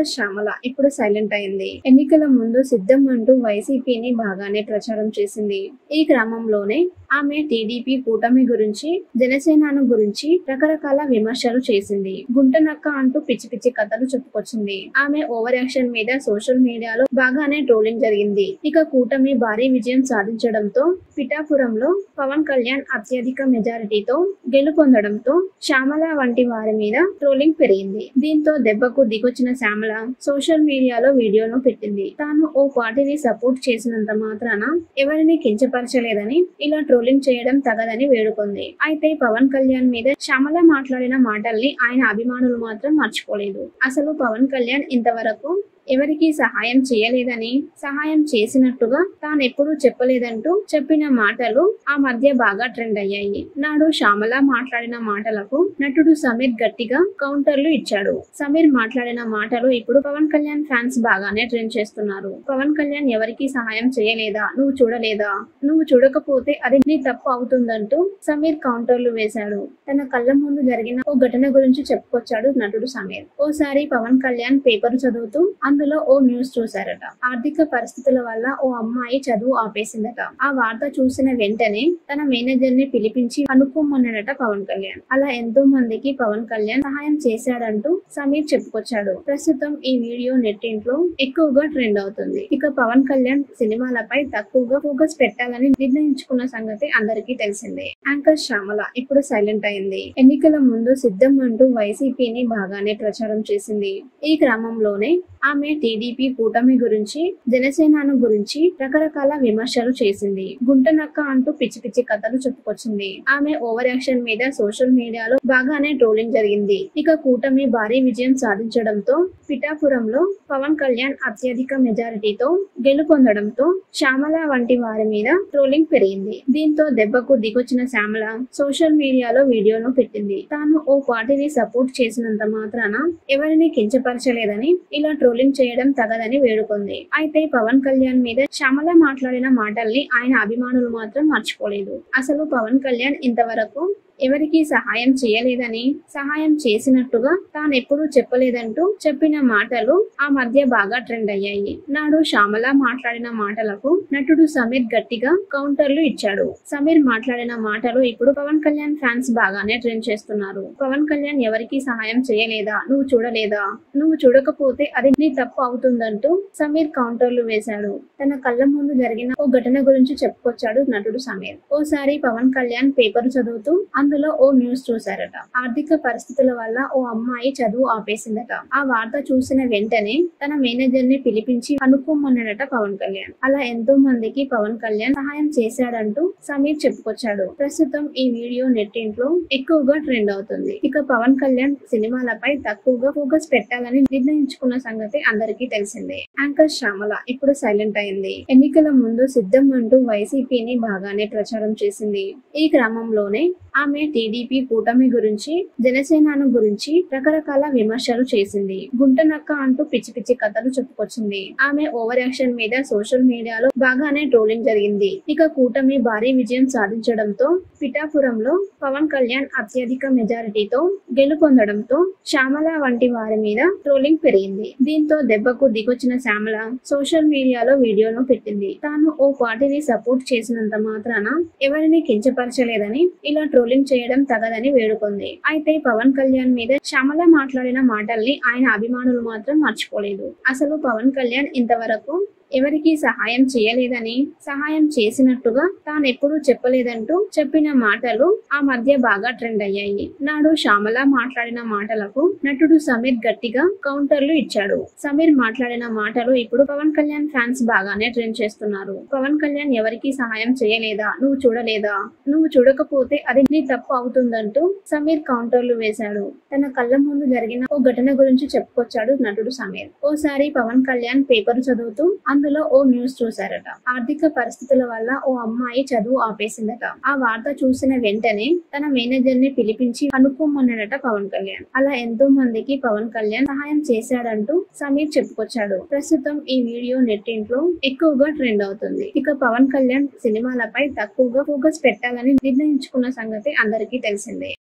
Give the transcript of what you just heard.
Anchor Shyamala ఇప్పుడు silent అయింది. ఎన్నికల ముందు సిద్ధం అంటూ వైసీపీని బాగానే ప్రచారం చేసింది. ఈ క్రమంలోనే ఆమె టీడీపీ కూటమి గురించి, జనసేనను గురించి రకరకాల విమర్శలు చేసింది. గుంటనక్క అంటూ పిచ్చి పిచ్చి కథలు చెప్పుకొచ్చింది. ఆమె ఓవర్ యాక్షన్ మీద సోషల్ మీడియాలో బాగానే ట్రోలింగ్ జరిగింది. ఇక కూటమి భారీ విజయం సాధించడంతో పిఠాపురంలో పవన్ కళ్యాణ్ అత్యధిక మెజారిటీతో గెలుపొందడంతో శ్యామల వంటి వారి మీద ట్రోలింగ్ పెరిగింది. దీంతో దెబ్బకు దిగొచ్చిన శ్యామల సోషల్ మీడియాలో వీడియోను పెట్టింది. తాను ఓ పార్టీని సపోర్ట్ చేసినంత మాత్రాన ఎవరిని కించపరచలేదని, ఇలా ట్రోలింగ్ చేయడం తగదని వేడుకుంది. అయితే పవన్ కళ్యాణ్ మీద శ్యామల మాట్లాడిన మాటల్ని ఆయన అభిమానులు మాత్రం మర్చిపోలేదు. అసలు పవన్ కళ్యాణ్ ఇంతవరకు ఎవరికి సహాయం చేయలేదని, సహాయం చేసినట్టుగా తానెప్పుడూ చెప్పలేదంటూ చెప్పిన మాటలు ఆ మధ్య బాగా ట్రెండ్ అయ్యాయి. నాడు శ్యామల మాట్లాడిన మాటలకు నటుడు సమీర్ గట్టిగా కౌంటర్లు ఇచ్చాడు. సమీర్ మాట్లాడిన మాటలు ఇప్పుడు పవన్ కళ్యాణ్ ఫ్యాన్స్ బాగానే ట్రెండ్ చేస్తున్నారు. పవన్ కళ్యాణ్ ఎవరికి సహాయం చేయలేదా, నువ్వు చూడలేదా, నువ్వు చూడకపోతే అది నీ తప్పు అవుతుందంటూ సమీర్ కౌంటర్లు వేశాడు. తన కళ్ళ ముందు జరిగిన ఓ ఘటన గురించి చెప్పుకొచ్చాడు నటుడు సమీర్. ఓసారి పవన్ కళ్యాణ్ పేపర్ చదువుతూ అందులో ఓ న్యూస్ చూశారట. ఆర్థిక పరిస్థితుల వల్ల ఓ అమ్మాయి చదువు ఆపేసిందట. ఆ వార్త చూసిన వెంటనే తన మేనేజర్ ని పిలిపించి కనుక్కోమన్నాడట పవన్ కళ్యాణ్. అలా ఎంతో మందికి పవన్ కళ్యాణ్ సహాయం చేశాడంటూ సమీర్ చెప్పుకొచ్చాడు. ప్రస్తుతం ఈ వీడియో నెట్టింట్లో ఎక్కువగా ట్రెండ్ అవుతుంది. ఇక పవన్ కళ్యాణ్ సినిమాలపై తక్కువగా ఫోకస్ పెట్టాలని నిర్ణయించుకున్న సంగతి అందరికీ తెలిసిందే. యాంకర్ శ్యామల ఇప్పుడు సైలెంట్ అయింది. ఎన్నికల ముందు సిద్ధం అంటూ వైసీపీని బాగానే ప్రచారం చేసింది. ఈ క్రమంలోనే ఆమె టీడీపీ కూటమి గురించి, జనసేనను గురించి రకరకాల విమర్శలు చేసింది. గుంటనక్క అంటూ పిచ్చి పిచ్చి కథలు చెప్పుకొచ్చింది. ఆమె ఓవర్ యాక్షన్ మీద సోషల్ మీడియాలో బాగానే ట్రోలింగ్ జరిగింది. ఇక కూటమి భారీ విజయం సాధించడంతో పిఠాపురంలో పవన్ కళ్యాణ్ అత్యధిక మెజారిటీతో గెలుపొందడంతో శ్యామల వంటి వారి మీద ట్రోలింగ్ పెరిగింది. దీంతో దెబ్బకు దిగొచ్చిన శ్యామల సోషల్ మీడియాలో వీడియోను పెట్టింది. తాను ఓ పార్టీని సపోర్ట్ చేసినంత మాత్రాన ఎవరిని కించపరచలేదని, ఇలా ట్రోలింగ్ చేయడం తగదని వేడుకుంది. అయితే పవన్ కళ్యాణ్ మీద శ్యామల మాట్లాడిన మాటల్ని ఆయన అభిమానులు మాత్రం మర్చిపోలేదు. అసలు పవన్ కళ్యాణ్ ఇంతవరకు ఎవరికి సహాయం చేయలేదని, సహాయం చేసినట్టుగా తానెప్పుడూ చెప్పలేదంటూ చెప్పిన మాటలు ఆ మధ్య బాగా ట్రెండ్ అయ్యాయి. నాడు శ్యామల మాట్లాడిన మాటలకు నటుడు సమీర్ గట్టిగా కౌంటర్లు ఇచ్చాడు. సమీర్ మాట్లాడిన మాటలు ఇప్పుడు పవన్ కళ్యాణ్ ఫ్యాన్స్ బాగానే ట్రెండ్ చేస్తున్నారు. పవన్ కళ్యాణ్ ఎవరికి సహాయం చేయలేదా, నువ్వు చూడలేదా, నువ్వు చూడకపోతే అది నీ తప్పు అవుతుందంటూ సమీర్ కౌంటర్లు వేశాడు. తన కళ్ళ ముందు జరిగిన ఓ ఘటన గురించి చెప్పుకొచ్చాడు నటుడు సమీర్. ఓసారి పవన్ కళ్యాణ్ పేపర్ చదువుతూ అందులో ఓ న్యూస్ చూశారట. ఆర్థిక పరిస్థితుల వల్ల ఓ అమ్మాయి చదువు ఆపేసిందట. ఆ వార్త చూసిన వెంటనే తన మేనేజర్ ని పిలిపించి కనుక్కోమన్నాడట పవన్ కళ్యాణ్. అలా ఎంతో మందికి పవన్ కళ్యాణ్ సహాయం చేశాడంటూ సమీర్ చెప్పుకొచ్చాడు. ప్రస్తుతం ఈ వీడియో నెట్టింట్లో ఎక్కువగా ట్రెండ్ అవుతుంది. ఇక పవన్ కళ్యాణ్ సినిమాలపై తక్కువగా ఫోకస్ పెట్టాలని నిర్ణయించుకున్న సంగతి అందరికీ తెలిసిందే. యాంకర్ శ్యామల ఇప్పుడు సైలెంట్ అయింది. ఎన్నికల ముందు సిద్ధం అంటూ వైసీపీని బాగానే ప్రచారం చేసింది. ఈ క్రమంలోనే ఆమె టీడీపీ కూటమి గురించి, జనసేనను గురించి రకరకాల విమర్శలు చేసింది. గుంటనక్క అంటూ పిచ్చి పిచ్చి కథలు చెప్పుకొచ్చింది. ఆమె ఓవర్ యాక్షన్ మీద సోషల్ మీడియాలో బాగానే ట్రోలింగ్ జరిగింది. ఇక కూటమి భారీ విజయం సాధించడంతో పిఠాపురంలో పవన్ కళ్యాణ్ అత్యధిక మెజారిటీతో గెలుపొందడంతో శ్యామల వంటి వారి మీద ట్రోలింగ్ పెరిగింది. దీంతో దెబ్బకు దిగొచ్చిన శ్యామల సోషల్ మీడియాలో వీడియోను పెట్టింది. తాను ఓ పార్టీని సపోర్ట్ చేసినంత మాత్రాన ఎవరిని కించపరచలేదని, ఇలా ట్రోలింగ్ చేయడం తగదని వేడుకుంది. అయితే పవన్ కళ్యాణ్ మీద శ్యామల మాట్లాడిన మాటల్ని ఆయన అభిమానులు మాత్రం మర్చిపోలేదు. అసలు పవన్ కళ్యాణ్ ఇంతవరకు ఎవరికి సహాయం చేయలేదని, సహాయం చేసినట్టుగా తానెప్పుడూ చెప్పలేదంటూ చెప్పిన మాటలు ఆ మధ్య బాగా ట్రెండ్ అయ్యాయి. నాడు శ్యామల మాట్లాడిన మాటలకు నటుడు సమీర్ గట్టిగా కౌంటర్లు ఇచ్చాడు. సమీర్ మాట్లాడిన మాటలు ఇప్పుడు పవన్ కళ్యాణ్ ఫ్యాన్స్ బాగానే ట్రెండ్ చేస్తున్నారు. పవన్ కళ్యాణ్ ఎవరికి సహాయం చేయలేదా, నువ్వు చూడలేదా, నువ్వు చూడకపోతే అది నీ తప్పు అవుతుందంటూ సమీర్ కౌంటర్లు వేశాడు. తన కళ్ళ ముందు జరిగిన ఓ ఘటన గురించి చెప్పుకొచ్చాడు నటుడు సమీర్. ఓసారి పవన్ కళ్యాణ్ పేపర్ చదువుతూ అందులో ఓ న్యూస్ చూశారట. ఆర్థిక పరిస్థితుల వల్ల ఓ అమ్మాయి చదువు ఆపేసిందట. ఆ వార్త చూసిన వెంటనే తన మేనేజర్ ని పిలిపించి కనుక్కోమన్నాడట పవన్ కళ్యాణ్. అలా ఎంతో మందికి పవన్ కళ్యాణ్ సహాయం చేశాడంటూ సమీర్ చెప్పుకొచ్చాడు. ప్రస్తుతం ఈ వీడియో నెట్టింట్లో ఎక్కువగా ట్రెండ్ అవుతుంది. ఇక పవన్ కళ్యాణ్ సినిమాలపై తక్కువగా ఫోకస్ పెట్టాలని నిర్ణయించుకున్న సంగతి అందరికీ తెలిసిందే.